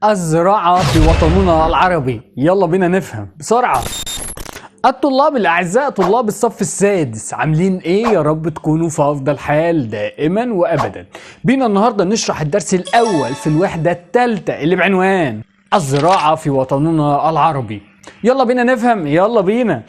الزراعة في وطننا العربي. يلا بينا نفهم بسرعة. الطلاب الأعزاء، طلاب الصف السادس، عاملين إيه؟ يا رب تكونوا في أفضل حال دائما وأبدا. بينا النهاردة نشرح الدرس الأول في الوحدة الثالثة اللي بعنوان الزراعة في وطننا العربي. يلا بينا نفهم، يلا بينا.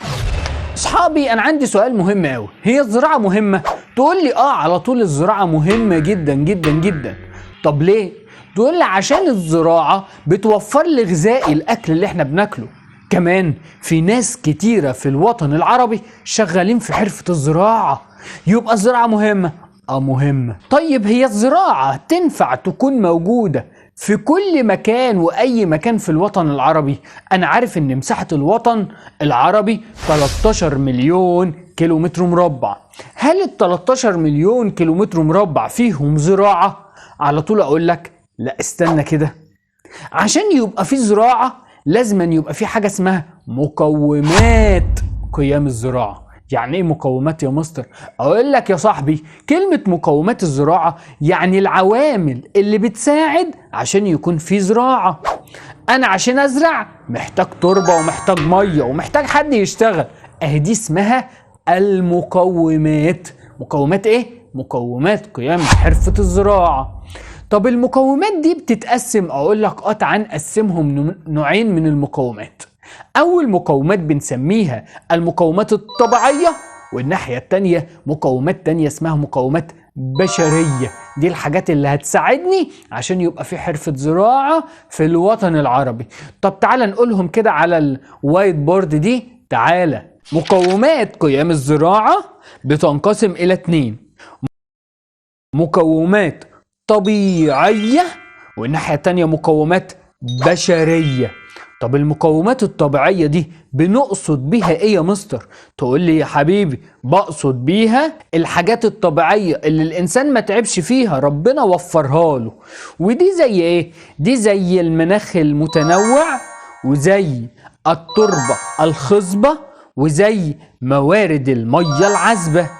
أصحابي، أنا عندي سؤال مهم أوي، هي الزراعة مهمة؟ تقول لي على طول الزراعة مهمة جدا جدا جدا. طب ليه؟ تقول لي عشان الزراعة بتوفر لي غذاء الأكل اللي احنا بناكله. كمان في ناس كتيرة في الوطن العربي شغالين في حرفة الزراعة، يبقى الزراعة مهمة؟ مهمة. طيب هي الزراعة تنفع تكون موجودة في كل مكان وأي مكان في الوطن العربي؟ أنا عارف إن مساحة الوطن العربي 13 مليون كيلومتر مربع. هل ال 13 مليون كيلومتر مربع فيهم زراعة؟ على طول أقول لك لا، استنى كده. عشان يبقى في زراعة لازم أن يبقى في حاجة اسمها مقومات قيام الزراعة. يعني ايه مقومات يا مستر؟ اقول لك يا صاحبي، كلمة مقومات الزراعة يعني العوامل اللي بتساعد عشان يكون في زراعة. انا عشان ازرع محتاج تربة ومحتاج مية ومحتاج حد يشتغل، دي اسمها المقومات. مقومات ايه؟ مقومات قيام حرفة الزراعة. طب المقومات دي بتتقسم، اقول لك تعال نقسمهم نوعين من المقومات. اول مقومات بنسميها المقومات الطبيعية، والناحية التانية مقومات تانية اسمها مقومات بشرية. دي الحاجات اللي هتساعدني عشان يبقى في حرفة زراعة في الوطن العربي. طب تعال نقولهم كده على الوايت بورد دي. تعال. مقومات قيام الزراعة بتنقسم الى 2: مقومات طبيعية، والناحية التانية مقومات بشرية. طب المقومات الطبيعية دي بنقصد بيها ايه يا مستر؟ تقول لي يا حبيبي بقصد بيها الحاجات الطبيعية اللي الانسان ما تعبش فيها، ربنا وفرها له. ودي زي ايه؟ دي زي المناخ المتنوع، وزي التربة الخصبة، وزي موارد المية العذبة.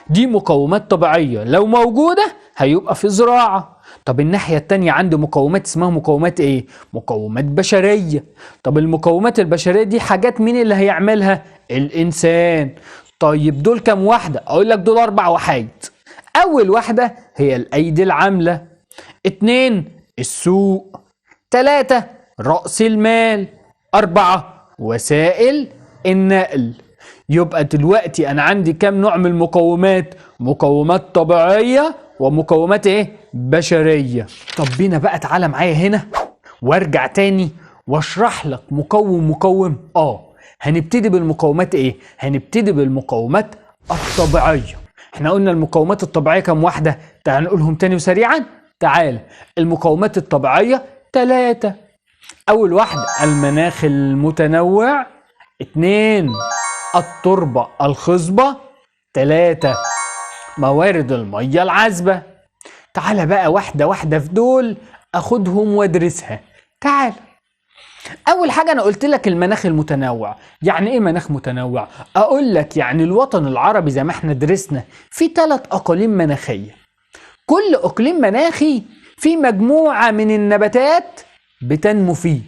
دي مقومات طبيعية لو موجودة هيبقى في زراعة. طب الناحية التانية عندي مقومات اسمها مقومات ايه؟ مقومات بشرية. طب المقومات البشرية دي حاجات مين اللي هيعملها؟ الإنسان. طيب دول كم واحدة؟ أقول لك دول 4 وحايد. أول واحدة هي الأيدي العاملة، 2 السوق، 3 رأس المال، 4 وسائل النقل. يبقى دلوقتي انا عندي كام نوع من المقومات؟ مقومات طبيعية ومقومات ايه؟ بشرية. طب بينا بقى تعالى معايا هنا وارجع تاني واشرح لك مقوم. هنبتدي بالمقومات ايه؟ هنبتدي بالمقومات الطبيعية. احنا قلنا المقومات الطبيعية كام واحدة؟ تعال نقولهم تاني وسريعا. تعال. المقومات الطبيعية 3. اول واحدة المناخ المتنوع، 2 التربة الخصبة، 3 موارد المية العذبة. تعال بقى واحدة واحدة في دول اخدهم وادرسها. تعال. اول حاجة انا قلت لك المناخ المتنوع. يعني ايه مناخ متنوع؟ اقول لك يعني الوطن العربي زي ما احنا درسنا في 3 اقاليم مناخية. كل اقليم مناخي في مجموعة من النباتات بتنمو فيه.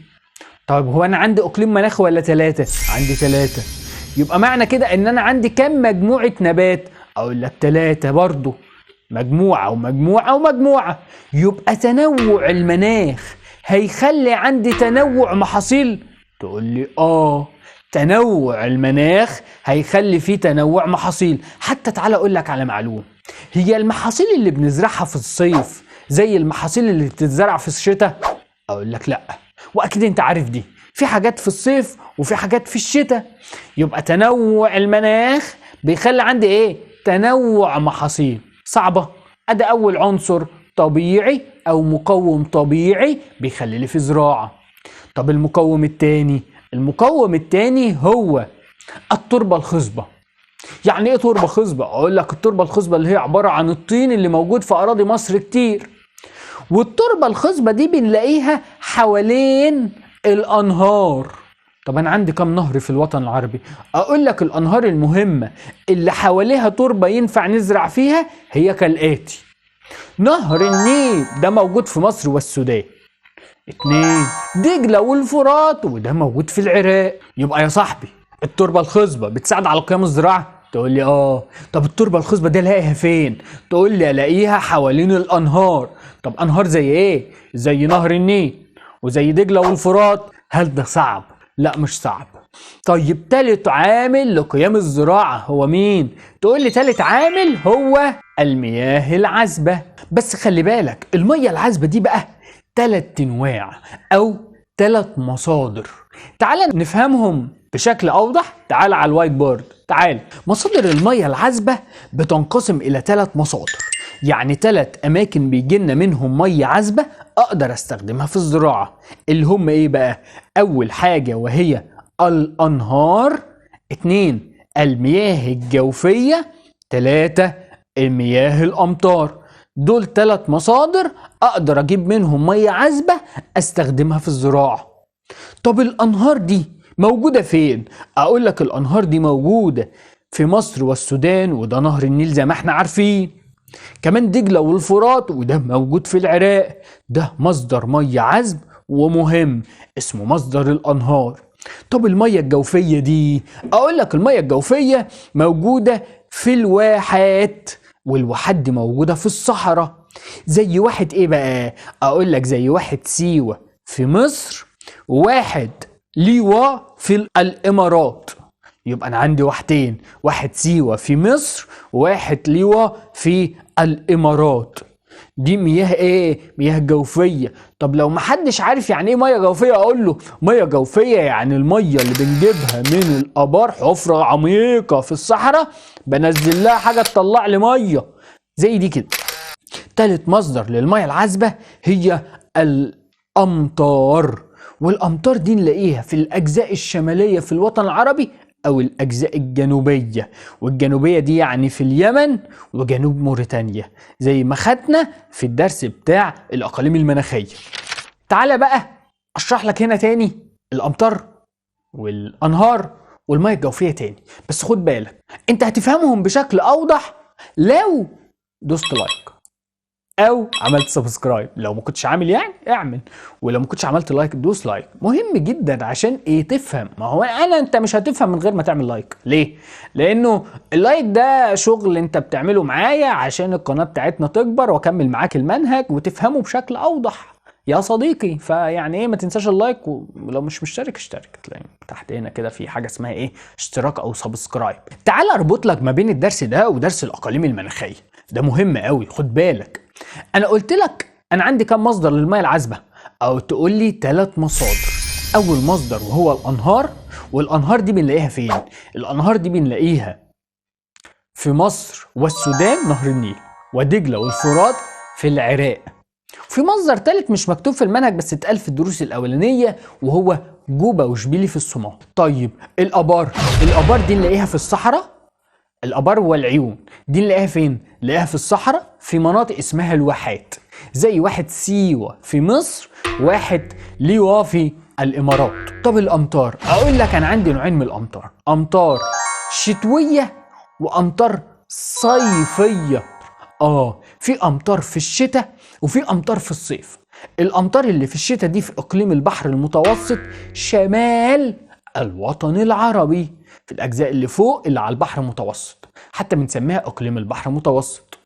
طيب هو انا عندي اقليم مناخي ولا 3؟ عندي 3. يبقى معنى كده ان انا عندي كم مجموعة نبات؟ اقول لك 3 برضو، مجموعة ومجموعة ومجموعة. يبقى تنوع المناخ هيخلي عندي تنوع محاصيل؟ تقول لي تنوع المناخ هيخلي فيه تنوع محاصيل. حتى تعالى اقول لك على معلومة، هي المحاصيل اللي بنزرعها في الصيف زي المحاصيل اللي بتتزرع في الشتاء؟ اقول لك لا، واكيد انت عارف دي، في حاجات في الصيف وفي حاجات في الشتاء. يبقى تنوع المناخ بيخلي عندي ايه؟ تنوع محاصيل. صعبة؟ ادي اول عنصر طبيعي او مقوم طبيعي بيخلي لي في زراعة. طب المقوم التاني؟ المقوم التاني هو التربة الخصبة. يعني ايه تربة خصبة؟ اقول لك التربة الخصبة اللي هي عبارة عن الطين اللي موجود في اراضي مصر كتير. والتربة الخصبة دي بنلاقيها حوالين الأنهار. طب أنا عندي كم نهر في الوطن العربي؟ أقول لك الأنهار المهمة اللي حواليها تربة ينفع نزرع فيها هي كالآتي: نهر النيل ده موجود في مصر والسودان، 2 دجلة والفرات وده موجود في العراق. يبقى يا صاحبي التربة الخصبة بتساعد على قيام الزراعة؟ تقول لي طب التربة الخصبة دي الاقيها فين؟ تقول لي الاقيها حوالين الانهار. طب انهار زي ايه؟ زي نهر النيل وزي دجلة والفرات. هل ده صعب؟ لا مش صعب. طيب تالت عامل لقيام الزراعة هو مين؟ تقول لي تالت عامل هو المياه العذبة. بس خلي بالك المياه العذبة دي بقى 3 انواع او 3 مصادر. تعال نفهمهم بشكل اوضح. تعال على الوايت بورد. تعال. مصادر المياه العذبة بتنقسم الى 3 مصادر، يعني 3 اماكن بيجيلنا منهم مياه عذبة اقدر استخدمها في الزراعة. اللي هم ايه بقى؟ اول حاجة وهي الانهار، 2 المياه الجوفية، 3 المياه الامطار. دول 3 مصادر اقدر اجيب منهم مياه عذبة استخدمها في الزراعة. طب الانهار دي موجودة فين؟ اقول لك الانهار دي موجودة في مصر والسودان وده نهر النيل زي ما احنا عارفين. كمان دجلة والفرات وده موجود في العراق. ده مصدر مياه عذب ومهم اسمه مصدر الانهار. طب المياه الجوفية دي اقول لك المياه الجوفية موجودة في الواحات، والواحات دي موجودة في الصحراء. زي واحد ايه بقى؟ اقول لك زي واحد سيوة في مصر وواحد ليوا في الامارات. يبقى انا عندي واحدين، واحد سيوة في مصر وواحد ليوا في الامارات. دي مياه ايه؟ مياه جوفية. طب لو محدش عارف يعني ايه مياه جوفية اقول له مياه جوفية يعني المياه اللي بنجيبها من الابار، حفرة عميقة في الصحراء بنزل لها حاجة تطلع لي مياه زي دي كده. تالت مصدر للمياه العذبة هي الامطار، والامطار دي نلاقيها في الاجزاء الشمالية في الوطن العربي او الاجزاء الجنوبية، والجنوبية دي يعني في اليمن وجنوب موريتانيا زي ما خدنا في الدرس بتاع الاقاليم المناخية. تعالى بقى اشرح لك هنا تاني الامطار والانهار والمياه الجوفية تاني، بس خد بالك انت هتفهمهم بشكل اوضح لو دوست لايك او عملت سبسكرايب. لو ما كنتش عامل يعني اعمل، ولو ما كنتش عملت لايك دوس لايك. مهم جدا عشان ايه؟ تفهم. ما هو انت مش هتفهم من غير ما تعمل لايك. ليه؟ لانه اللايك ده شغل انت بتعمله معايا عشان القناة بتاعتنا تكبر واكمل معاك المنهج وتفهمه بشكل اوضح يا صديقي. فيعني ايه، ما تنساش اللايك، ولو مش مشترك اشترك. تلاقي تحت هنا كده في حاجه اسمها ايه، اشتراك او سبسكرايب. تعال اربط لك ما بين الدرس ده ودرس الاقاليم المناخيه. ده مهم قوي، خد بالك. انا قلت لك انا عندي كام مصدر للمياه العذبه؟ او تقول لي 3 مصادر. اول مصدر وهو الانهار، والانهار دي بنلاقيها فين؟ الانهار دي بنلاقيها في مصر والسودان نهر النيل، ودجله والفرات في العراق. في مصدر ثالث مش مكتوب في المنهج بس اتقال في الدروس الاولانيه وهو جوبا وشبيلي في الصومال. طيب الابار دي نلاقيها في الصحراء. الابار والعيون دي نلاقيها فين؟ نلاقيها في الصحراء في مناطق اسمها الواحات، زي واحد سيوة في مصر، واحد ليوا في الامارات. طب الامطار اقول لك انا عندي نوعين من الامطار، امطار شتوية وامطار صيفية. في امطار في الشتاء وفي امطار في الصيف. الامطار اللي في الشتاء دي في اقليم البحر المتوسط شمال الوطن العربي، في الاجزاء اللي فوق اللي على البحر المتوسط، حتى بنسميها اقليم البحر المتوسط.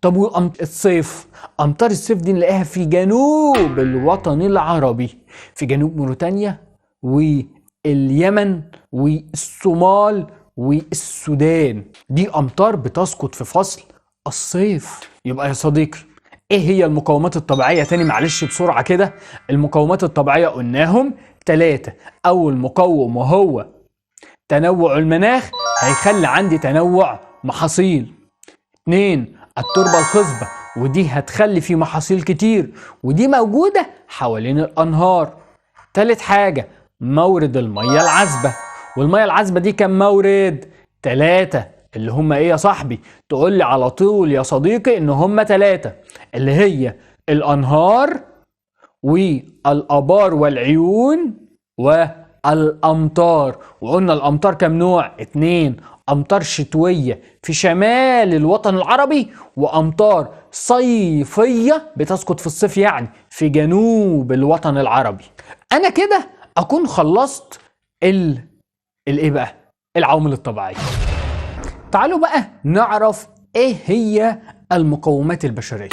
طب والصيف، امطار الصيف دي نلاقيها في جنوب الوطن العربي، في جنوب موريتانيا واليمن والصومال والسودان. دي امطار بتسقط في فصل الصيف. يبقى يا صديقي ايه هي المقومات الطبيعية تاني؟ معلش بسرعة كده. المقومات الطبيعية قلناهم 3. اول مقوم وهو تنوع المناخ، هيخلي عندي تنوع محاصيل. 2 التربة الخصبة، ودي هتخلي في محاصيل كتير ودي موجودة حوالين الانهار. 3 حاجة مورد المياه العذبة، والمياه العذبة دي كم مورد؟ 3 اللي هم ايه يا صاحبي؟ تقول لي على طول يا صديقي ان هم 3 اللي هي الانهار والابار والعيون والامطار. وقلنا الامطار كم نوع؟ 2 أمطار شتوية في شمال الوطن العربي، وأمطار صيفية بتسقط في الصيف يعني في جنوب الوطن العربي. أنا كده أكون خلصت الايه بقى؟ العوامل الطبيعية. تعالوا بقى نعرف ايه هي المقومات البشرية.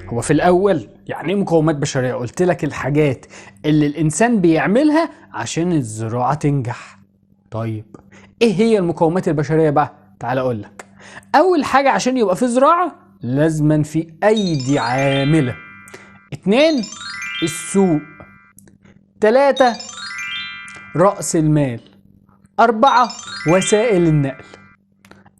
هو في الأول يعني ايه مقومات بشرية؟ قلت لك الحاجات اللي الإنسان بيعملها عشان الزراعة تنجح. طيب ايه هي المقومات البشرية بقى؟ تعال اقول لك. اول حاجة عشان يبقى في زراعة لازما في ايدي عاملة. 2 السوق. 3 رأس المال. 4 وسائل النقل.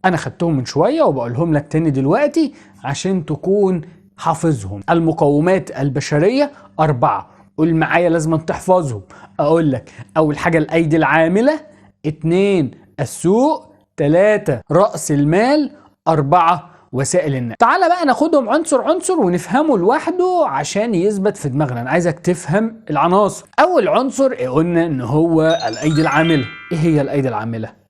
انا خدتهم من شوية وبقولهم لك تاني دلوقتي عشان تكون حافظهم. المقومات البشرية 4، قول معايا لازم تحفظهم. اقول لك اول حاجة الايدي العاملة، 2 السوق، 3 رأس المال، 4 وسائل النقل. تعالى بقى ناخدهم عنصر عنصر ونفهمه لوحده عشان يثبت في دماغنا. انا عايزك تفهم العناصر. اول عنصر قلنا ان هو الايدي العاملة. ايه هي الايدي العاملة؟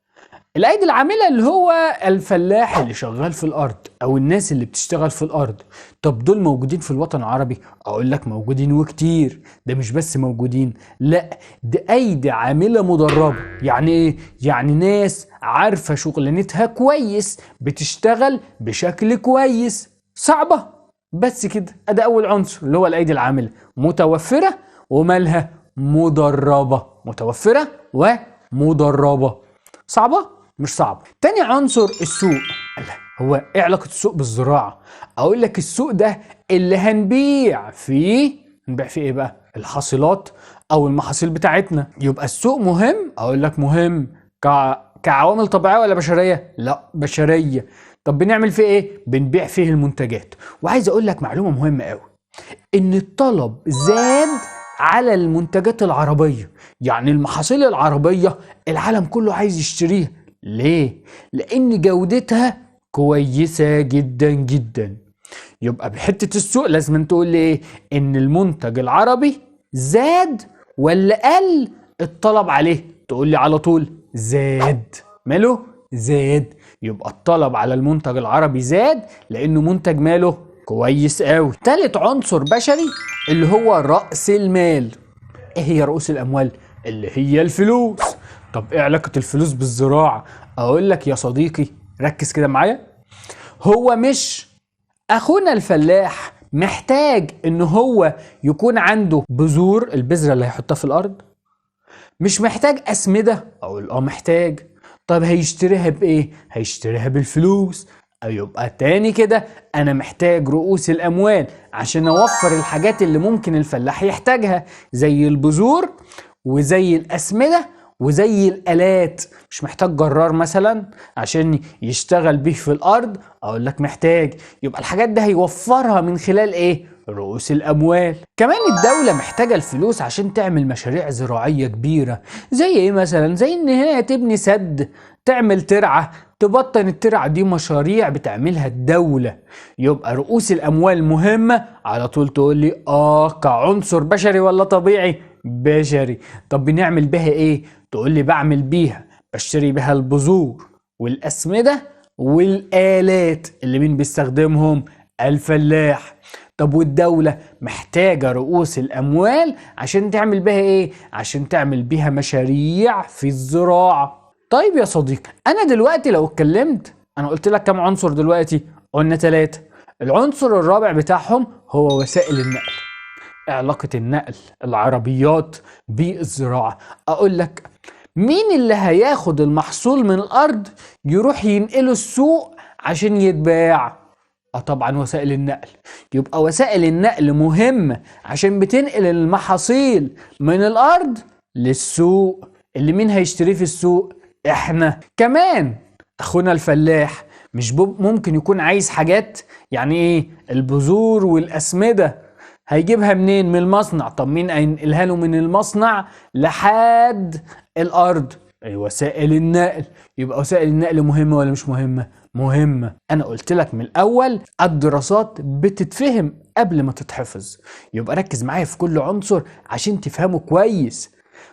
الايدي العاملة اللي هو الفلاح اللي شغال في الارض او الناس اللي بتشتغل في الارض. طب دول موجودين في الوطن العربي؟ اقول لك موجودين وكتير. ده مش بس موجودين، لا ده ايدي عاملة مدربة. يعني ايه؟ يعني ناس عارفة شغلانتها كويس، بتشتغل بشكل كويس. صعبة بس كده. ده اول عنصر اللي هو الايدي العاملة، متوفرة ومالها مدربة. متوفرة ومدربة. صعبة؟ مش صعب. تاني عنصر السوق. هو ايه علاقة السوق بالزراعة؟ اقول لك السوق ده اللي هنبيع فيه ايه بقى؟ الحاصلات او المحاصيل بتاعتنا. يبقى السوق مهم. اقول لك مهم كعوامل طبيعية ولا بشرية؟ لا بشرية. طب بنعمل فيه ايه؟ بنبيع فيه المنتجات. وعايز اقول لك معلومة مهمة قوي، ان الطلب زاد على المنتجات العربية. يعني المحاصيل العربية العالم كله عايز يشتريها. ليه؟ لأن جودتها كويسة جدا جدا. يبقى بحتة السوق لازم تقول لي ايه؟ ان المنتج العربي زاد ولا قل الطلب عليه؟ تقول لي على طول زاد. ماله؟ زاد. يبقى الطلب على المنتج العربي زاد لانه منتج ماله كويس قوي. تالت عنصر بشري اللي هو رأس المال. ايه هي رؤوس الاموال؟ اللي هي الفلوس. طب ايه علاقة الفلوس بالزراعة؟ اقول لك يا صديقي ركز كده معايا. هو مش اخونا الفلاح محتاج ان هو يكون عنده بذور، البذرة اللي هيحطها في الارض؟ مش محتاج اسمدة؟ اقول محتاج. طب هيشتريها بايه؟ هيشتريها بالفلوس. يبقى تاني كده انا محتاج رؤوس الاموال عشان اوفر الحاجات اللي ممكن الفلاح يحتاجها، زي البذور وزي الاسمدة وزي الالات. مش محتاج جرار مثلا عشان يشتغل بيه في الارض؟ اقول لك محتاج. يبقى الحاجات دي هيوفرها من خلال ايه؟ رؤوس الاموال. كمان الدولة محتاجة الفلوس عشان تعمل مشاريع زراعية كبيرة. زي ايه مثلا؟ زي ان هي تبني سد، تعمل ترعة، تبطن الترعة دي. مشاريع بتعملها الدولة. يبقى رؤوس الاموال مهمة. على طول تقول لي كعنصر بشري ولا طبيعي؟ بشري. طب بنعمل بها ايه؟ تقول لي بعمل بيها، بشتري بها البذور والاسمدة والآلات اللي مين بيستخدمهم؟ الفلاح. طب والدولة محتاجة رؤوس الأموال عشان تعمل بها إيه؟ عشان تعمل بها مشاريع في الزراعة. طيب يا صديقي، أنا دلوقتي لو اتكلمت، أنا قلت لك كم عنصر دلوقتي؟ قلنا 3. العنصر الرابع بتاعهم هو وسائل النقل. علاقة النقل العربيات بالزراعة. أقول لك مين اللي هياخد المحصول من الأرض يروح ينقله السوق عشان يتباع؟ طبعا وسائل النقل. يبقى وسائل النقل مهمة عشان بتنقل المحاصيل من الأرض للسوق، اللي مين هيشتريه في السوق؟ احنا. كمان أخونا الفلاح مش ممكن يكون عايز حاجات، يعني ايه؟ البذور والأسمدة هيجيبها منين؟ من المصنع. طب مين هينقلها له من المصنع لحد الأرض؟ وسائل النقل. يبقى وسائل النقل مهمة ولا مش مهمة؟ مهمة. أنا قلت لك من الأول الدراسات بتتفهم قبل ما تتحفظ. يبقى ركز معايا في كل عنصر عشان تفهمه كويس.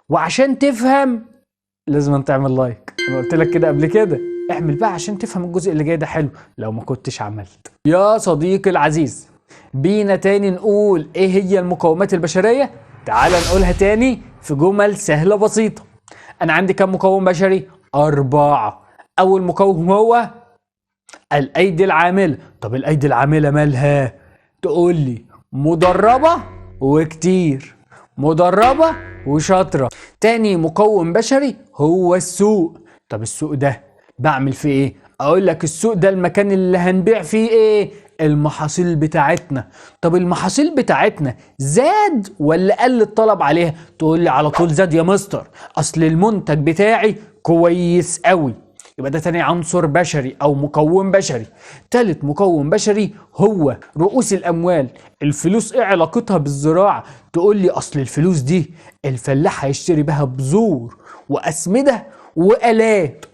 وعشان تفهم لازم تعمل لايك. أنا قلت لك كده قبل كده. اعمل بقى عشان تفهم الجزء اللي جاي ده حلو لو ما كنتش عملت. يا صديقي العزيز، بينا تاني نقول ايه هي المقومات البشرية. تعال نقولها تاني في جمل سهلة بسيطة. انا عندي كم مكون بشري؟ 4. اول مكون هو الايدي العاملة. طب الايدي العاملة مالها؟ تقول لي مدربة وكتير، مدربة وشاطرة. تاني مكون بشري هو السوق. طب السوق ده بعمل فيه ايه؟ اقول لك السوق ده المكان اللي هنبيع فيه ايه؟ المحاصيل بتاعتنا. طب المحاصيل بتاعتنا زاد ولا قل الطلب عليها؟ تقول لي على طول زاد يا مستر، اصل المنتج بتاعي كويس قوي. يبقى ده تاني عنصر بشري او مكون بشري. تالت مكون بشري هو رؤوس الاموال. الفلوس ايه علاقتها بالزراعة؟ تقول لي اصل الفلوس دي الفلاح هيشتري بها بذور واسمدة والات.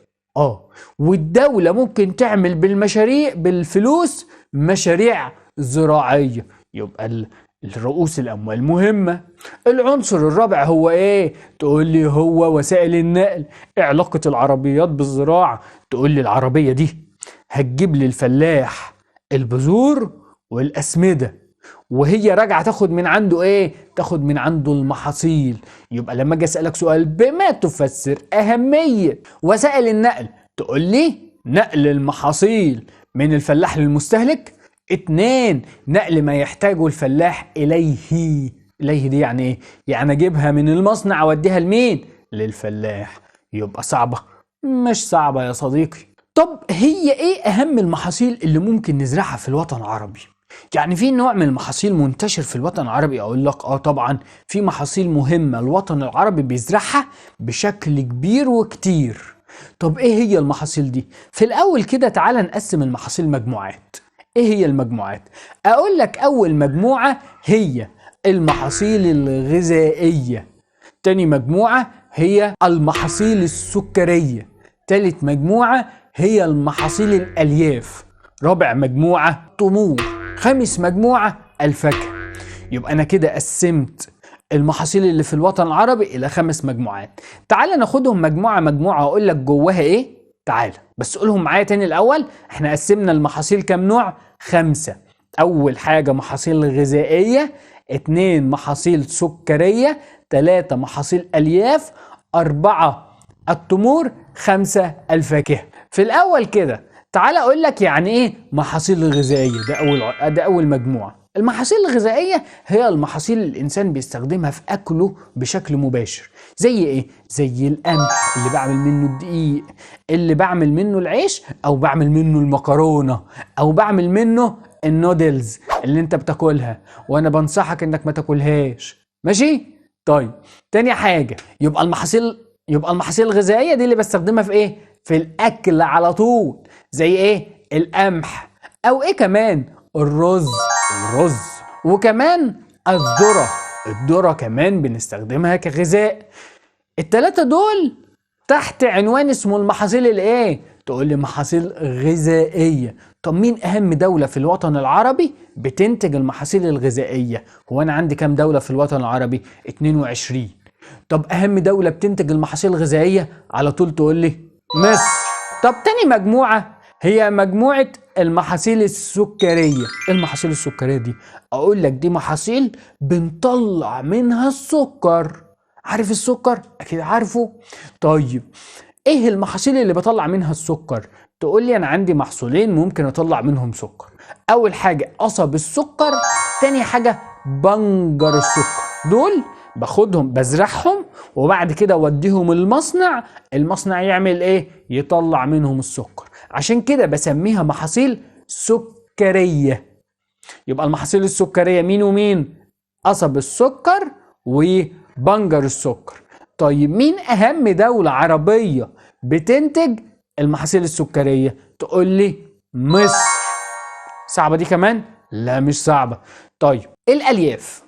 والدولة ممكن تعمل بالمشاريع بالفلوس مشاريع زراعية. يبقى الرؤوس الأموال مهمة. العنصر الرابع هو ايه؟ تقول لي هو وسائل النقل. ايه علاقة العربيات بالزراعة؟ تقول لي العربية دي هتجيب لي الفلاح البذور والأسمدة، وهي راجعة تاخد من عنده ايه؟ تاخد من عنده المحاصيل. يبقى لما اجي اسألك سؤال بما تفسر أهمية وسائل النقل، تقول لي نقل المحاصيل من الفلاح للمستهلك. 2 نقل ما يحتاجه الفلاح إليه. إليه دي يعني ايه؟ يعني اجيبها من المصنع اوديها لمين؟ للفلاح. يبقى صعبة؟ مش صعبة يا صديقي. طب هي ايه اهم المحاصيل اللي ممكن نزرعها في الوطن العربي؟ يعني في نوع من المحاصيل منتشر في الوطن العربي؟ اقول لك طبعا في محاصيل مهمة الوطن العربي بيزرعها بشكل كبير وكتير. طب ايه هي المحاصيل دي؟ في الاول كده تعال نقسم المحاصيل مجموعات. ايه هي المجموعات؟ اقول لك اول مجموعة هي المحاصيل الغذائية. تاني مجموعة هي المحاصيل السكرية. تالت مجموعة هي المحاصيل الالياف. رابع مجموعة تمور. خامس مجموعة الفاكهة. يبقى انا كده قسمت المحاصيل اللي في الوطن العربي الى 5 مجموعات. تعال ناخدهم مجموعة مجموعة واقول لك جواها ايه. تعال بس قولهم معايا تاني الاول. احنا قسمنا المحاصيل كام نوع؟ 5. اول حاجة محاصيل غذائية، 2 محاصيل سكرية، 3 محاصيل الياف، 4 التمور، 5 الفاكهة. في الاول كده تعال اقول لك يعني ايه محاصيل غذائية. ده اول مجموعة. المحاصيل الغذائية هي المحاصيل اللي الإنسان بيستخدمها في أكله بشكل مباشر. زي إيه؟ زي القمح اللي بعمل منه الدقيق، اللي بعمل منه العيش، أو بعمل منه المكرونة، أو بعمل منه النودلز اللي أنت بتاكلها وأنا بنصحك إنك ما تاكلهاش. ماشي؟ طيب تاني حاجة يبقى المحاصيل الغذائية دي اللي بستخدمها في إيه؟ في الأكل على طول. زي إيه؟ القمح. أو إيه كمان؟ الرز. وكمان الذرة كمان بنستخدمها كغذاء. ال3 دول تحت عنوان اسمه المحاصيل الايه؟ تقول لي محاصيل غذائية. طب مين اهم دولة في الوطن العربي بتنتج المحاصيل الغذائية؟ هو انا عندي كام دولة في الوطن العربي؟ 22. طب اهم دولة بتنتج المحاصيل الغذائية؟ على طول تقول لي مصر. طب تاني مجموعة هي مجموعة المحاصيل السكرية. المحاصيل السكرية دي اقول لك دي محاصيل بنطلع منها السكر. عارف السكر؟ اكيد عارفه. طيب ايه المحاصيل اللي بطلع منها السكر؟ تقول لي انا عندي محصولين ممكن اطلع منهم سكر. اول حاجة قصب السكر، تاني حاجة بنجر السكر. دول باخدهم بزرعهم وبعد كده اوديهم المصنع يعمل ايه؟ يطلع منهم السكر. عشان كده بسميها محاصيل سكرية. يبقى المحاصيل السكرية مين ومين؟ قصب السكر وبنجر السكر. طيب مين أهم دولة عربية بتنتج المحاصيل السكرية؟ تقول لي مصر. صعبة دي كمان؟ لا مش صعبة. طيب الألياف.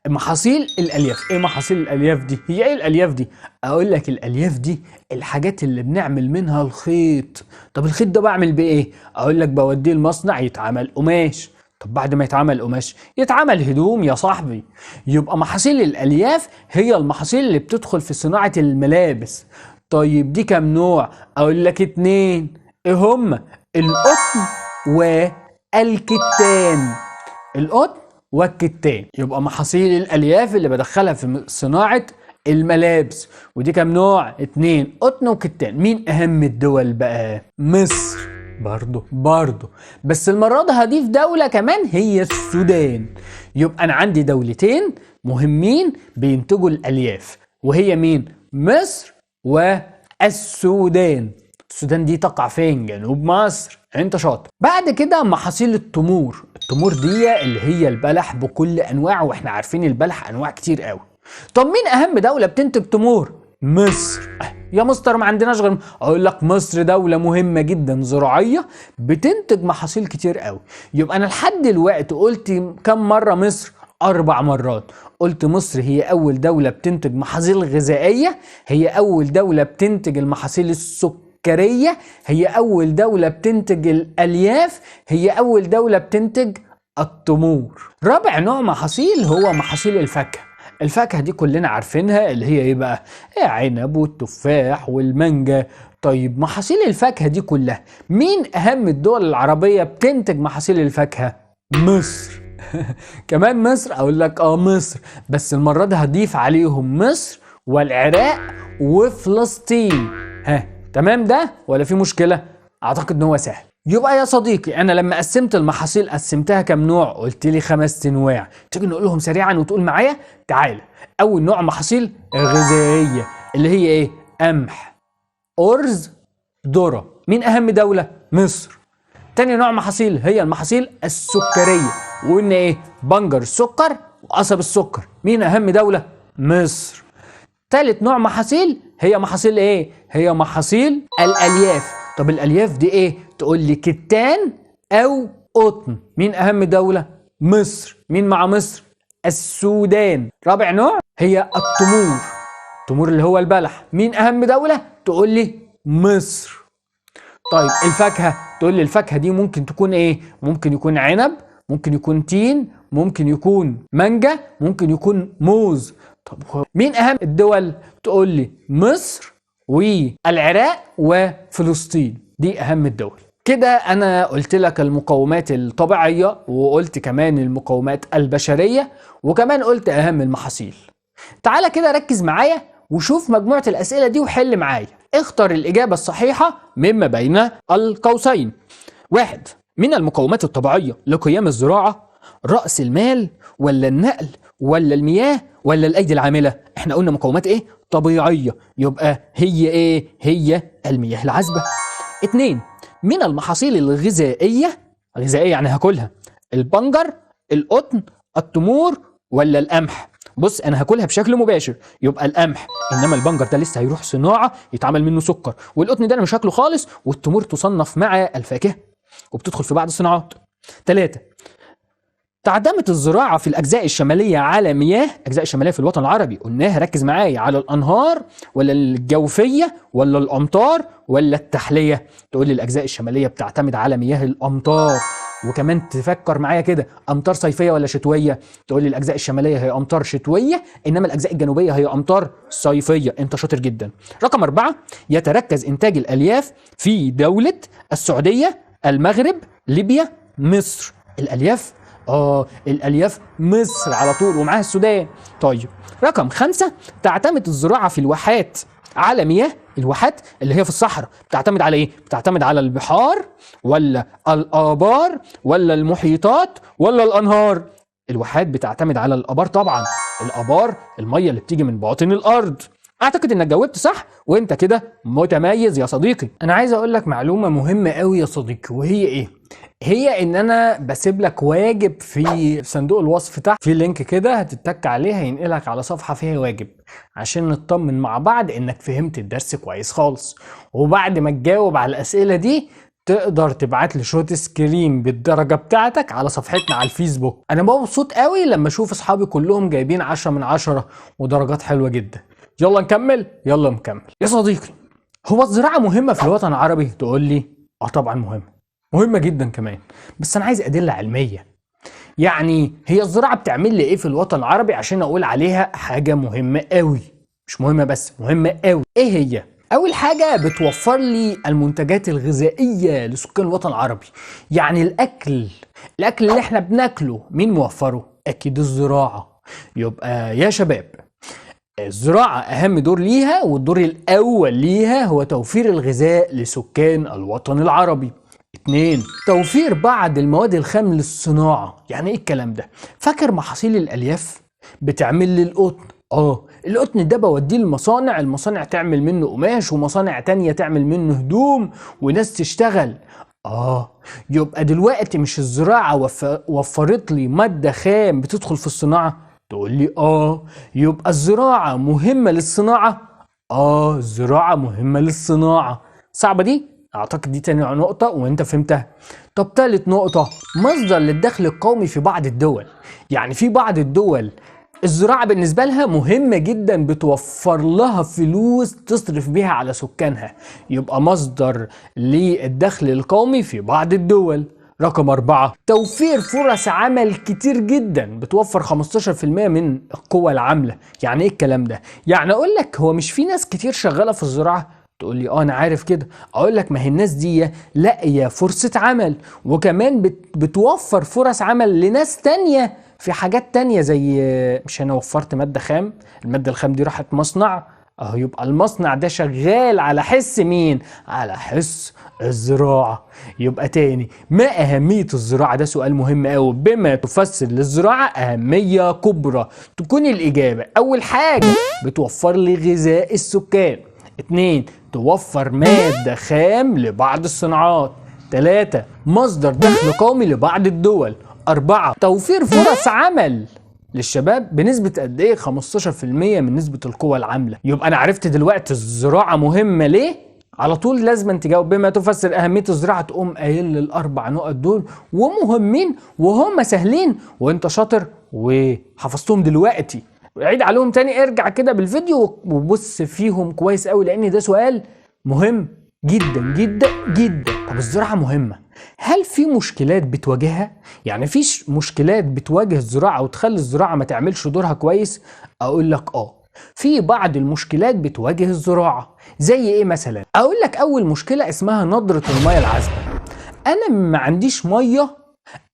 محاصيل الالياف. ايه محاصيل الالياف دي؟ هي ايه الالياف دي؟ اقول لك الالياف دي الحاجات اللي بنعمل منها الخيط. طب الخيط ده بعمل بيه ايه؟ اقول لك بوديه المصنع يتعمل قماش. طب بعد ما يتعمل قماش يتعمل هدوم يا صاحبي. يبقى محاصيل الالياف هي المحاصيل اللي بتدخل في صناعة الملابس. طيب دي كام نوع؟ اقول لك 2. ايه هما؟ القطن والكتان. القطن والكتان. يبقى محاصيل الالياف اللي بدخلها في صناعة الملابس. ودي كام نوع؟ 2، قطن وكتان. مين اهم الدول بقى؟ مصر. برضو بس المرة دي هضيف دولة كمان، هي السودان. يبقى انا عندي دولتين مهمين بينتجوا الالياف، وهي مين؟ مصر والسودان. السودان دي تقع فين؟ جنوب مصر. انت شاطر. بعد كده محاصيل التمور. التمور دي اللي هي البلح بكل انواعه، واحنا عارفين البلح انواع كتير قوي. طب مين اهم دولة بتنتج تمور؟ مصر. يا مستر ما عندناش غير، اقول لك مصر دولة مهمة جدا زراعية بتنتج محاصيل كتير قوي. يبقى انا لحد دلوقتي قلت كم مرة مصر؟ 4 مرات. قلت مصر هي اول دولة بتنتج محاصيل غذائية، هي اول دولة بتنتج المحاصيل السكرية، هي اول دولة بتنتج الالياف، هي اول دولة بتنتج التمور. رابع نوع محاصيل هو محاصيل الفاكهة. الفاكهة دي كلنا عارفينها، اللي هي ايه بقى؟ عنب والتفاح والمانجا. طيب محاصيل الفاكهة دي كلها، مين اهم الدول العربية بتنتج محاصيل الفاكهة؟ مصر. كمان مصر؟ اقول لك مصر، بس المرة دي هضيف عليهم مصر والعراق وفلسطين. تمام ده ولا في مشكلة؟ اعتقد ان هو سهل. يبقى يا صديقي انا لما قسمت المحاصيل قسمتها كام نوع؟ قلت لي 5 انواع. تيجي نقول لهم سريعا وتقول معايا؟ تعالى. اول نوع محاصيل غذائيه، اللي هي ايه؟ قمح، ارز، ذره. مين اهم دوله؟ مصر. تاني نوع محاصيل هي المحاصيل السكريه، وقلنا ايه؟ بنجر السكر وقصب السكر. مين اهم دوله؟ مصر. تالت نوع محاصيل هي محاصيل ايه؟ هي محاصيل الالياف. طب الالياف دي ايه؟ تقول لي كتان او قطن. مين اهم دولة؟ مصر. مين مع مصر؟ السودان. رابع نوع هي التمور. التمور اللي هو البلح. مين اهم دولة؟ تقول لي مصر. طيب الفاكهة، تقول لي الفاكهة دي ممكن تكون ايه؟ ممكن يكون عنب، ممكن يكون تين، ممكن يكون مانجا، ممكن يكون موز. طب مين اهم الدول؟ تقول لي مصر والعراق وفلسطين. دي اهم الدول. كده انا قلت لك المقومات الطبيعية، وقلت كمان المقومات البشرية، وكمان قلت اهم المحاصيل. تعالى كده ركز معايا وشوف مجموعة الاسئلة دي وحل معايا. اختر الاجابة الصحيحة مما بين القوسين. 1. من المقومات الطبيعية لقيام الزراعة؟ رأس المال ولا النقل ولا المياه ولا الأيدي العاملة؟ احنا قلنا مقومات ايه؟ طبيعية، يبقى هي ايه؟ هي المياه العذبة. 2. من المحاصيل الغذائية، غذائية يعني هاكلها، البنجر، القطن، التمور ولا القمح؟ بص انا هاكلها بشكل مباشر يبقى القمح، انما البنجر ده لسه هيروح صناعة يتعمل منه سكر، والقطن ده انا مش هاكله خالص، والتمور تصنف مع الفاكهة وبتدخل في بعض الصناعات. 3. تعتمد الزراعة في الأجزاء الشمالية على مياه، الأجزاء الشمالية في الوطن العربي قلناها، ركز معايا، على الأنهار ولا الجوفية ولا الأمطار ولا التحلية؟ تقول لي الأجزاء الشمالية بتعتمد على مياه الأمطار. وكمان تفكر معايا كده، أمطار صيفية ولا شتوية؟ تقول لي الأجزاء الشمالية هي أمطار شتوية، إنما الأجزاء الجنوبية هي أمطار صيفية. أنت شاطر جدا. رقم 4. يتركز إنتاج الألياف في دولة السعودية، المغرب، ليبيا، مصر. الألياف الألياف مصر على طول، ومعاها السودان. طيب رقم 5. تعتمد الزراعة في الواحات على مياه. الواحات اللي هي في الصحراء بتعتمد على ايه؟ بتعتمد على البحار ولا الآبار ولا المحيطات ولا الأنهار؟ الواحات بتعتمد على الآبار طبعا. الآبار المية اللي بتيجي من باطن الأرض. اعتقد انك جاوبت صح، وانت كده متميز يا صديقي. انا عايز اقول لك معلومة مهمة قوي يا صديقي، وهي ايه؟ هي ان انا بسيب لك واجب في صندوق الوصف تحت، في لينك كده هتتك عليه هينقلك على صفحة فيها واجب، عشان نطمن مع بعض انك فهمت الدرس كويس خالص. وبعد ما تجاوب على الاسئلة دي تقدر تبعت لي شوت سكرين بالدرجة بتاعتك على صفحتنا على الفيسبوك. انا مبسوط قوي لما اشوف اصحابي كلهم جايبين 10 من 10 ودرجات حلوة جدا. يلا نكمل. يا صديقي، هو الزراعة مهمة في الوطن العربي؟ تقول لي طبعا مهمة جدا كمان، بس انا عايز ادلة علمية. يعني هي الزراعة بتعمل لي ايه في الوطن العربي عشان اقول عليها حاجة مهمة قوي؟ مش مهمة بس، مهمة قوي. ايه هي؟ اول حاجه بتوفر لي المنتجات الغذائيه لسكان الوطن العربي. يعني الاكل اللي احنا بناكله مين موفره؟ اكيد الزراعه. يبقى يا شباب الزراعه اهم دور ليها، والدور الاول ليها هو توفير الغذاء لسكان الوطن العربي. 2. توفير بعض المواد الخام للصناعه. يعني ايه الكلام ده؟ فاكر محاصيل الالياف بتعمل لي القطن؟ القطن ده بوديه المصانع تعمل منه قماش، ومصانع تانية تعمل منه هدوم، وناس تشتغل. يبقى دلوقتي مش الزراعة وفرت لي مادة خام بتدخل في الصناعة؟ تقول لي يبقى الزراعة مهمة للصناعة؟ الزراعة مهمة للصناعة. صعبة دي؟ اعتقد دي تاني نقطة وانت فهمتها. طب تالت نقطة، مصدر للدخل القومي في بعض الدول. يعني في بعض الدول الزراعة بالنسبة لها مهمة جدا، بتوفر لها فلوس تصرف بيها على سكانها، يبقى مصدر للدخل القومي في بعض الدول. رقم 4، توفير فرص عمل كتير جدا، بتوفر 15% من القوى العاملة. يعني ايه الكلام ده؟ يعني اقول لك هو مش في ناس كتير شغالة في الزراعة؟ تقول لي انا عارف كده. اقول لك ما هي الناس دي لاقيه فرصة عمل، وكمان بتوفر فرص عمل لناس تانية في حاجات تانية. زي مش انا وفرت مادة خام، المادة الخام دي راحت مصنع، يبقى المصنع ده شغال على حس مين؟ على حس الزراعة. يبقى تاني، ما أهمية الزراعة؟ ده سؤال مهم قوي. بما تفسر للزراعة أهمية كبرى، تكون الإجابة أول حاجة بتوفر لي غذاء السكان. 2. توفر مادة خام لبعض الصناعات. 3. مصدر دخل قومي لبعض الدول. 4. توفير فرص عمل للشباب بنسبة قد ايه؟ 15% من نسبة القوى العاملة. يبقى انا عرفت دلوقتي الزراعة مهمة ليه؟ على طول لازم تجاوب بما تفسر أهمية الزراعة، تقوم قايل لي الأربع نقط دول، ومهمين وهم سهلين وانت شاطر وحفظتهم دلوقتي. عيد عليهم تاني، ارجع كده بالفيديو وبص فيهم كويس قوي، لان ده سؤال مهم جدا جدا جدا. طب الزراعة مهمة، هل في مشكلات بتواجهها؟ يعني فيش مشكلات بتواجه الزراعة وتخلي الزراعة ما تعملش دورها كويس؟ اقول لك في بعض المشكلات بتواجه الزراعة. زي ايه مثلا؟ اقول لك اول مشكلة اسمها ندرة المياه العذبة. انا ما عنديش مية،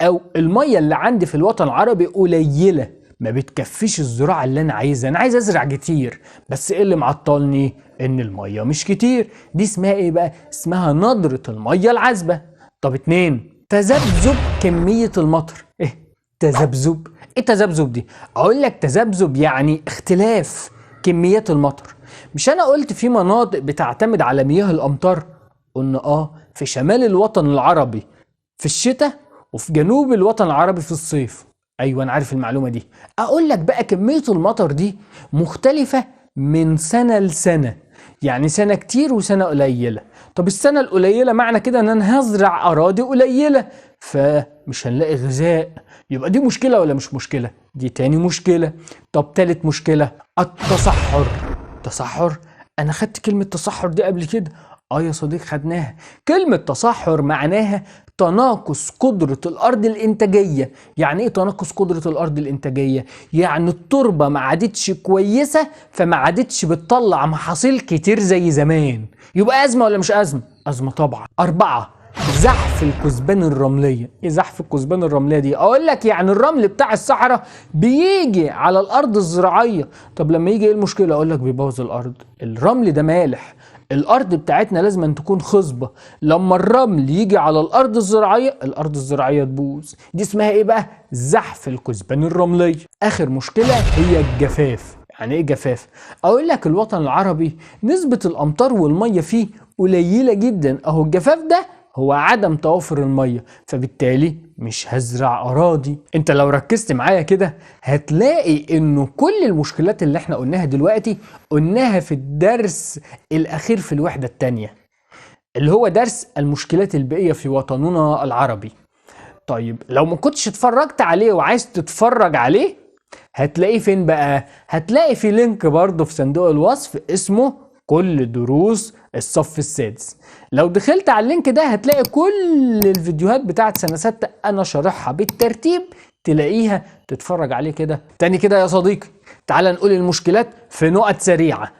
او المية اللي عندي في الوطن العربي قليلة، ما بتكفيش الزراعة اللي انا عايزها. انا عايز ازرع كتير، بس ايه اللي معطلني؟ ان المية مش كتير. دي اسمها ايه بقى؟ اسمها ندرة المية العذبة. طب 2، تذبذب كمية المطر. ايه تذبذب؟ ايه تذبذب دي؟ اقول لك تذبذب يعني اختلاف كميات المطر. مش انا قلت في مناطق بتعتمد على مياه الامطار؟ قلنا في شمال الوطن العربي في الشتاء، وفي جنوب الوطن العربي في الصيف. ايوه انا عارف المعلومه دي. اقول لك بقى كميه المطر دي مختلفه من سنه لسنه، يعني سنه كتير وسنه قليله. طب السنه القليله معنى كده ان انا هزرع اراضي قليله، فمش هنلاقي غذاء. يبقى دي مشكله ولا مش مشكله؟ دي تاني مشكله. طب تالت مشكله، التصحر. تصحر؟ انا خدت كلمه تصحر دي قبل كده. يا صديق خدناها. كلمة تصحر معناها تناقص قدرة الأرض الإنتاجية. يعني إيه تناقص قدرة الأرض الإنتاجية؟ يعني التربة ما عادتش كويسة، فما عادتش بتطلع محاصيل كتير زي زمان. يبقى أزمة ولا مش أزمة؟ أزمة طبعا. 4، زحف الكثبان الرملية. ايه زحف الكثبان الرملية دي؟ اقول لك يعني الرمل بتاع الصحراء بيجي على الارض الزراعية. طب لما يجي ايه المشكلة؟ اقول لك بيبوظ الارض. الرمل ده مالح، الارض بتاعتنا لازم أن تكون خصبة. لما الرمل يجي على الارض الزراعية تبوظ. دي اسمها ايه بقى؟ زحف الكثبان الرملية. اخر مشكلة هي الجفاف. يعني ايه جفاف؟ اقول لك الوطن العربي نسبة الامطار والمية فيه قليلة جدا. الجفاف ده هو عدم توافر المية، فبالتالي مش هزرع أراضي. انت لو ركزت معايا كده هتلاقي انه كل المشكلات اللي احنا قلناها دلوقتي قلناها في الدرس الأخير في الوحدة التانية، اللي هو درس المشكلات البيئية في وطننا العربي. طيب لو ما كنتش اتفرجت عليه وعايز تتفرج عليه، هتلاقيه فين بقى؟ هتلاقي في لينك برضه في صندوق الوصف اسمه كل دروس الصف السادس. لو دخلت على اللينك ده هتلاقي كل الفيديوهات بتاعت سنة 6 انا شارحها بالترتيب، تلاقيها تتفرج عليه كده. تاني كده يا صديقي، تعال نقول المشكلات في نقط سريعة.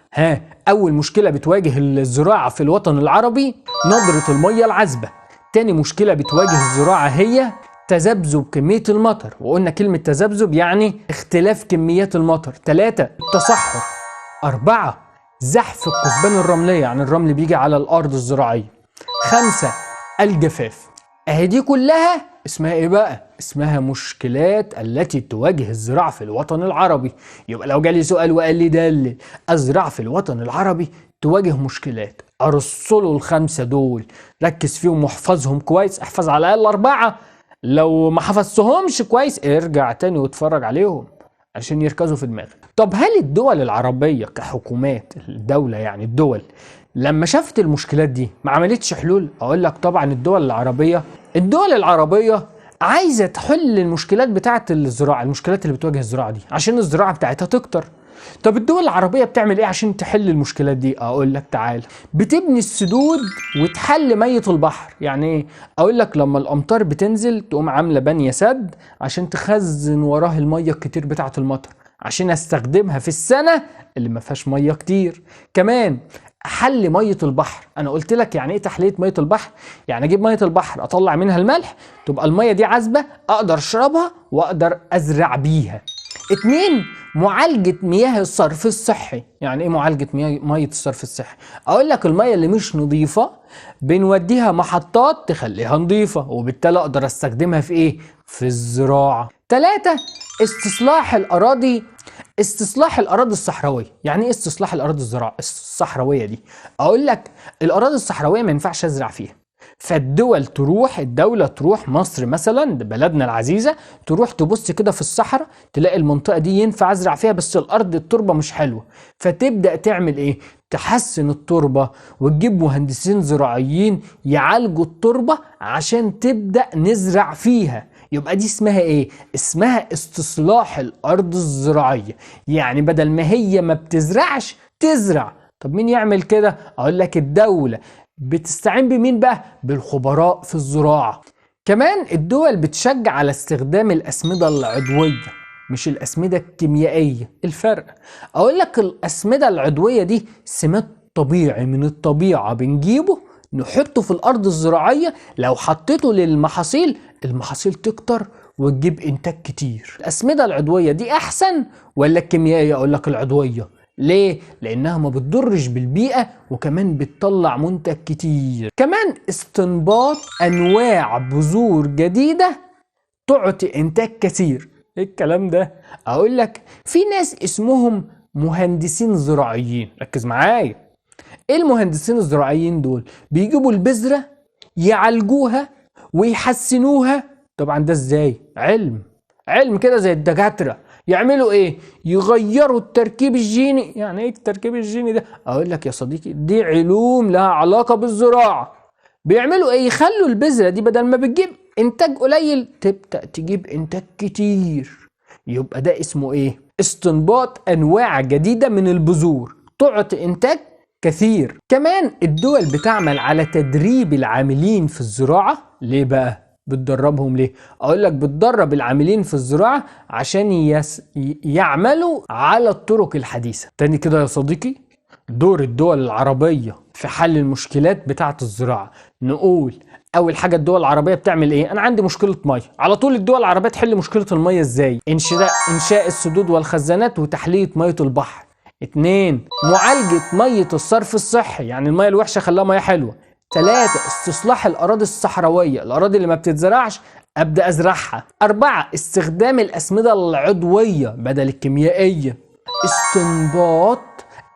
أول مشكلة بتواجه الزراعة في الوطن العربي ندرة المية العذبة. تاني مشكلة بتواجه الزراعة هي تذبذب كمية المطر، وقلنا كلمة تذبذب يعني اختلاف كميات المطر. 3 التصحر. 4 زحف الكثبان الرملية، يعني الرمل بيجي على الأرض الزراعية. 5 الجفاف. اهي دي كلها اسمها ايه بقى؟ اسمها مشكلات التي تواجه الزراعة في الوطن العربي. يبقى لو جالي سؤال وقال لي دلل الزراعة في الوطن العربي تواجه مشكلات، ارسلوا ال5 دول، ركز فيهم واحفظهم كويس، احفظ على الاقل 4. لو ما حفظتهمش كويس ارجع تاني واتفرج عليهم عشان يركزوا في دماغك. طب هل الدول العربية كحكومات، الدولة يعني الدول، لما شافت المشكلات دي ما عملتش حلول؟ اقول لك طبعا الدول العربية عايزة تحل المشكلات بتاعة الزراعة، المشكلات اللي بتواجه الزراعة دي عشان الزراعة بتاعتها تكتر. طب الدول العربية بتعمل ايه عشان تحل المشكلات دي؟ اقول لك تعال، بتبني السدود وتحل مية البحر. يعني ايه؟ اقول لك لما الامطار بتنزل تقوم عاملة بنية سد عشان تخزن وراه المية الكتير بتاعة المطر عشان استخدمها في السنة اللي ما فيهاش مية كتير. كمان حل مية البحر. انا قلت لك يعني ايه تحلية مية البحر؟ يعني اجيب مية البحر اطلع منها الملح، تبقى المية دي عذبة اقدر اشربها واقدر ازرع بيها. 2 معالجة مياه الصرف الصحي. يعني ايه معالجة مية الصرف الصحي؟ اقول لك المية اللي مش نظيفة بنوديها محطات تخليها نظيفة، وبالتالي اقدر استخدمها في ايه؟ في الزراعة. 3 استصلاح الأراضي الصحراوية. يعني ايه استصلاح الأراضي الصحراوية دي؟ أقول لك الأراضي الصحراوية ما ينفعش أزرع فيها، الدولة تروح مصر مثلا بلدنا العزيزة، تروح تبص كده في الصحراء تلاقي المنطقة دي ينفع أزرع فيها بس التربة مش حلوة، فتبدأ تعمل ايه؟ تحسن التربة وتجيب مهندسين زراعيين يعالجوا التربة عشان تبدأ نزرع فيها. يبقى دي اسمها ايه؟ اسمها استصلاح الارض الزراعية. يعني بدل ما هي ما بتزرعش تزرع. طب مين يعمل كده؟ اقول لك الدولة بتستعين بمين بقى؟ بالخبراء في الزراعة. كمان الدول بتشجع على استخدام الاسمدة العضوية مش الاسمدة الكيميائية. الفرق اقول لك الاسمدة العضوية دي سماد طبيعي من الطبيعة بنجيبه نحطه في الارض الزراعية، لو حطيته للمحاصيل المحاصيل تكتر وتجيب انتاج كتير. الاسمدة العضوية دي احسن ولا الكيميائية؟ اقول لك العضوية. ليه؟ لانها ما بتضرش بالبيئة وكمان بتطلع منتج كتير. كمان استنباط انواع بذور جديدة تعطي انتاج كتير. ايه الكلام ده؟ اقول لك في ناس اسمهم مهندسين زراعيين، ركز معايا. ايه المهندسين الزراعيين دول؟ بيجيبوا البذرة يعالجوها ويحسنوها. طبعا ده ازاي؟ علم كده زي الدكاترة. يعملوا ايه؟ يغيروا التركيب الجيني. يعني ايه التركيب الجيني ده؟ اقول لك يا صديقي دي علوم لها علاقة بالزراعة. بيعملوا ايه؟ يخلوا البذرة دي بدل ما بتجيب انتاج قليل تبدأ تجيب انتاج كتير. يبقى ده اسمه ايه؟ استنباط انواع جديدة من البذور تعطي انتاج كثير. كمان الدول بتعمل على تدريب العاملين في الزراعة. ليه بقى بتدربهم؟ ليه؟ اقول لك بتدرب العاملين في الزراعة عشان يعملوا على الطرق الحديثة. تاني كده يا صديقي، دور الدول العربية في حل المشكلات بتاعة الزراعة. نقول اول حاجة الدول العربية بتعمل ايه؟ انا عندي مشكلة مية، على طول الدول العربية تحل مشكلة المية ازاي؟ انشاء السدود والخزانات وتحلية مية البحر. 2 معالجة مية الصرف الصحي، يعني المية الوحشة خلاها مية حلوة. 3 استصلاح الأراضي الصحراوية، الأراضي اللي ما بتتزرعش أبدأ أزرعها. 4 استخدام الأسمدة العضوية بدل الكيميائية. استنباط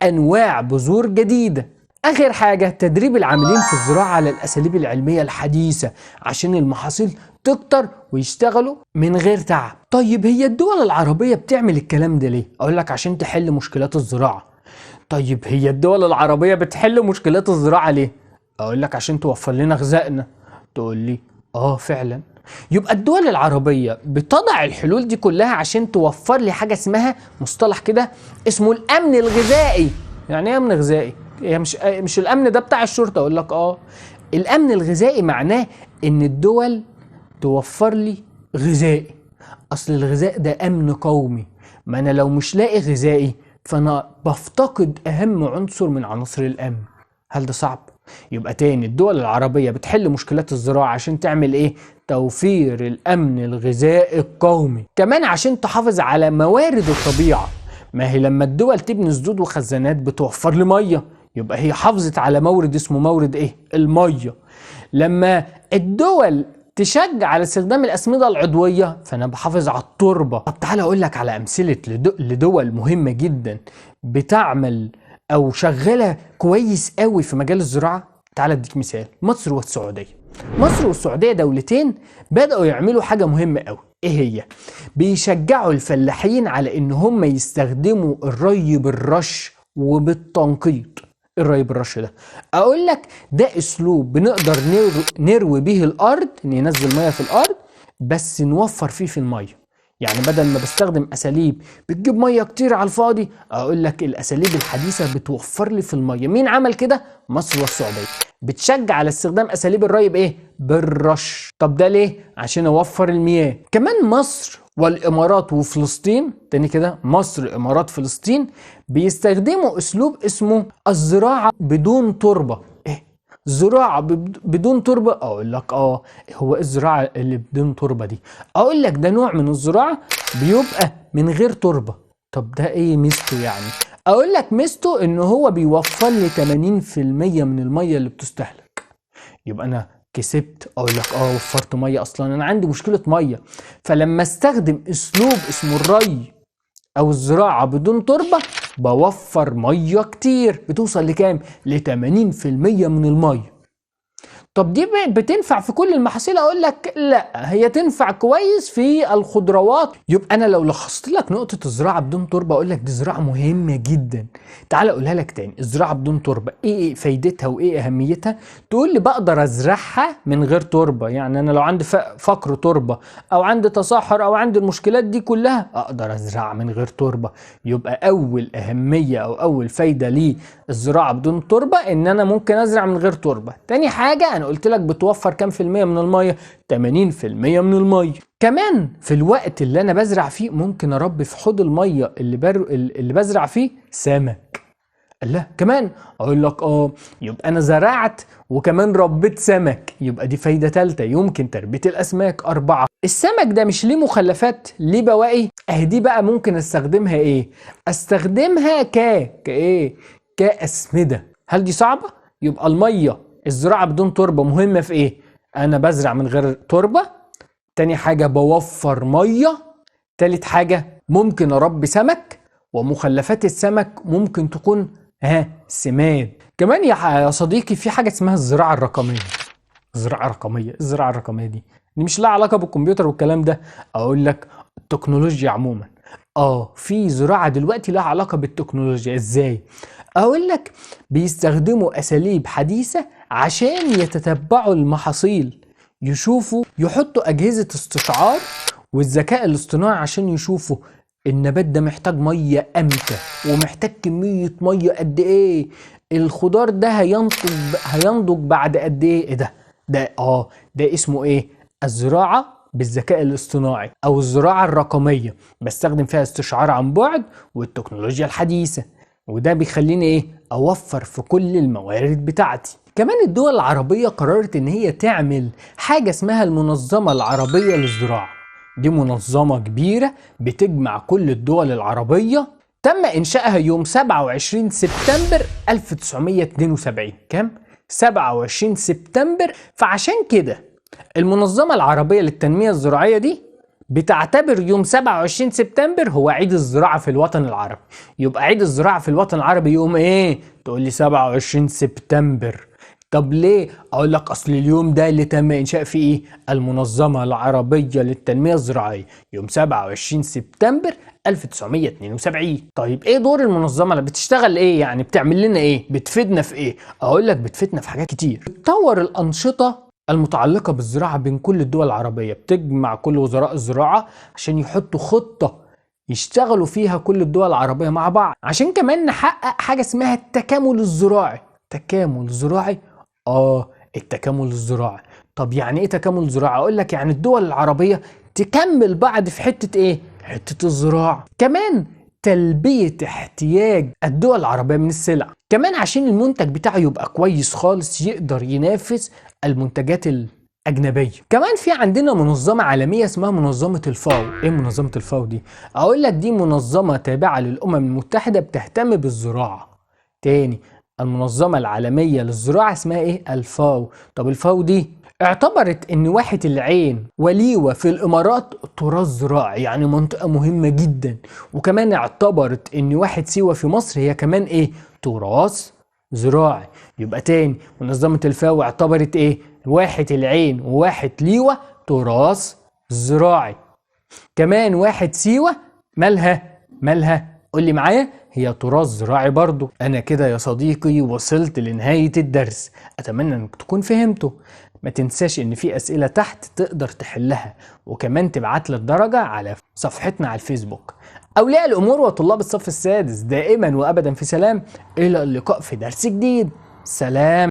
أنواع بذور جديدة. آخر حاجة تدريب العاملين في الزراعة على الأساليب العلمية الحديثة عشان المحاصيل تكتر ويشتغلوا من غير تعب. طيب هي الدول العربية بتعمل الكلام ده ليه؟ أقول لك عشان تحل مشكلات الزراعة. طيب هي الدول العربية بتحل مشكلات الزراعة ليه؟ أقول لك عشان توفر لنا غذائنا. تقول لي فعلا. يبقى الدول العربية بتضع الحلول دي كلها عشان توفر لي حاجة اسمها مصطلح كده اسمه الأمن الغذائي. يعني ايه أمن غذائي؟ مش الأمن ده بتاع الشرطة. أقول لك الأمن الغذائي معناه إن الدول توفر لي غذائي. أصل الغذاء ده أمن قومي، ما أنا لو مش لاقي غذائي فانا بفتقد اهم عنصر من عناصر الامن. هل ده صعب؟ يبقى تاني الدول العربية بتحل مشكلات الزراعة عشان تعمل ايه؟ توفير الامن الغذائي القومي، كمان عشان تحافظ على موارد الطبيعة. ما هي لما الدول تبني سدود وخزانات بتوفر لي مية، يبقى هي حافظت على مورد اسمه مورد ايه؟ المية. لما الدول تشجع على استخدام الأسمدة العضوية فأنا بحافظ على التربة. طب تعالى أقول لك على أمثلة لدول مهمة جدا بتعمل أو شغالة كويس قوي في مجال الزراعة. تعالى أديك مثال، مصر والسعودية. مصر والسعودية دولتين بدأوا يعملوا حاجة مهمة قوي. إيه هي؟ بيشجعوا الفلاحين على إن هم يستخدموا الري بالرش وبالتنقيط. الري بالرش ده اقول لك ده اسلوب بنقدر نروي به الارض، ننزل ميه في الارض بس نوفر فيه في الميه. يعني بدل ما بستخدم اساليب بتجيب ميه كتير على الفاضي، اقول لك الاساليب الحديثه بتوفر لي في الميه. مين عمل كده؟ مصر والسعوديه بتشجع على استخدام اساليب الري بايه؟ بالرش. طب ده ليه؟ عشان اوفر المياه. كمان مصر والامارات وفلسطين، تاني كده مصر امارات فلسطين بيستخدموا اسلوب اسمه الزراعه بدون تربه. ايه زراعه بدون تربه؟ اقول لك هو الزراعه اللي بدون تربه دي؟ اقول لك ده نوع من الزراعه بيبقى من غير تربه. طب ده ايه ميزته يعني؟ اقول لك ميزته ان هو بيوفر لي 80% من الميه اللي بتستهلك. يبقى انا كسبت. اقول لك وفرت ميه، اصلا انا عندي مشكله ميه، فلما استخدم اسلوب اسمه الري او الزراعه بدون تربه بوفر ميه كتير، بتوصل لكام؟ ل 80% من الميه. طب دي بتنفع في كل المحاصيل؟ اقول لك لا، هي تنفع كويس في الخضروات. يبقى انا لو لخصت لك نقطه الزراعه بدون تربه اقول لك دي زراعه مهمه جدا. تعال اقولها لك تاني، الزراعه بدون تربه ايه فايدتها وايه اهميتها؟ تقول لي بقدر ازرعها من غير تربه. يعني انا لو عندي فقر تربه او عندي تصحر او عندي المشكلات دي كلها اقدر ازرع من غير تربه. يبقى اول اهميه او اول فايده للزراعه بدون تربه ان انا ممكن ازرع من غير تربه. تاني حاجه انا قلت لك بتوفر كام في المية من المية؟ 80% من المية. كمان في الوقت اللي انا بزرع فيه ممكن اربي في حوض المية اللي بزرع فيه سمك. الله، كمان اقول لك يبقى انا زرعت وكمان ربيت سمك، يبقى دي فايدة تالتة. يمكن تربية الاسماك. 4، السمك ده مش ليه مخلفات، ليه بواقي. دي بقى ممكن استخدمها ايه؟ استخدمها كايه؟ كأسمدة. هل دي صعبة؟ يبقى المية الزراعة بدون تربة مهمة في ايه؟ انا بزرع من غير تربة. تاني حاجة بوفر مية. تالت حاجة ممكن اربي سمك، ومخلفات السمك ممكن تكون سماد. كمان يا صديقي في حاجة اسمها الزراعة الرقمية. الزراعة الرقمية دي مش لها علاقة بالكمبيوتر والكلام ده. اقول لك التكنولوجيا عموما. في زراعة دلوقتي لها علاقة بالتكنولوجيا. ازاي؟ اقول لك بيستخدموا اساليب حديثة عشان يتتبعوا المحاصيل، يحطوا اجهزة استشعار والذكاء الاصطناعي عشان يشوفوا النبات ده محتاج مية امتى ومحتاج كمية مية قد ايه، الخضار ده هينضج بعد قد ايه. ده اسمه ايه؟ الزراعة بالذكاء الاصطناعي او الزراعة الرقمية. بستخدم فيها استشعار عن بعد والتكنولوجيا الحديثة، وده بيخليني اوفر في كل الموارد بتاعتي. كمان الدول العربية قررت ان هي تعمل حاجة اسمها المنظمة العربية للزراعة. دي منظمة كبيرة بتجمع كل الدول العربية، تم انشائها يوم 27 سبتمبر 1972. كام؟ 27 سبتمبر. فعشان كده المنظمة العربية للتنمية الزراعية دي بتعتبر يوم 27 سبتمبر هو عيد الزراعة في الوطن العربي. يبقى عيد الزراعة في الوطن العربي يوم ايه؟ تقول لي 27 سبتمبر. طب ليه؟ اقول لك اصل اليوم ده اللي تم انشاء فيه ايه؟ المنظمة العربية للتنمية الزراعية يوم 27 سبتمبر 1972. طيب ايه دور المنظمة؟ بتشتغل ايه يعني؟ بتعمل لنا ايه؟ بتفيدنا في ايه؟ اقول لك بتفيدنا في حاجات كتير. بتطور الانشطة المتعلقة بالزراعة بين كل الدول العربية، بتجمع كل وزراء الزراعة عشان يحطوا خطة يشتغلوا فيها كل الدول العربية مع بعض، عشان كمان نحقق حاجة اسمها التكامل الزراعي. تكامل زراعي؟ التكامل الزراعي. طب يعني ايه تكامل زراعي؟ اقول لك يعني الدول العربية تكمل بعض في حتة ايه؟ حتة الزراعة. كمان تلبية احتياج الدول العربية من السلع، كمان عشان المنتج بتاعه يبقى كويس خالص يقدر ينافس المنتجات الأجنبية. كمان في عندنا منظمة عالمية اسمها منظمة الفاو. ايه منظمة الفاو دي؟ اقول لك دي منظمة تابعة للأمم المتحدة بتهتم بالزراعة. تاني، المنظمة العالمية للزراعة اسمها ايه؟ الفاو. طب الفاو دي اعتبرت ان واحة العين وليوة في الامارات تراث زراعي، يعني منطقة مهمة جدا. وكمان اعتبرت ان واحة سيوة في مصر هي كمان ايه؟ تراث زراعي. يبقى تاني، منظمة الفاو اعتبرت ايه؟ واحة العين وواحة ليوة تراث زراعي. كمان واحة سيوة مالها قول لي معايا، هي تراث زراعي برضو. انا كده يا صديقي وصلت لنهاية الدرس، اتمنى انك تكون فهمته. ما تنساش ان في اسئلة تحت تقدر تحلها، وكمان تبعت لي الدرجة على صفحتنا على الفيسبوك. اولياء الامور وطلاب الصف السادس دائما وابدا في سلام، الى اللقاء في درس جديد. سلام.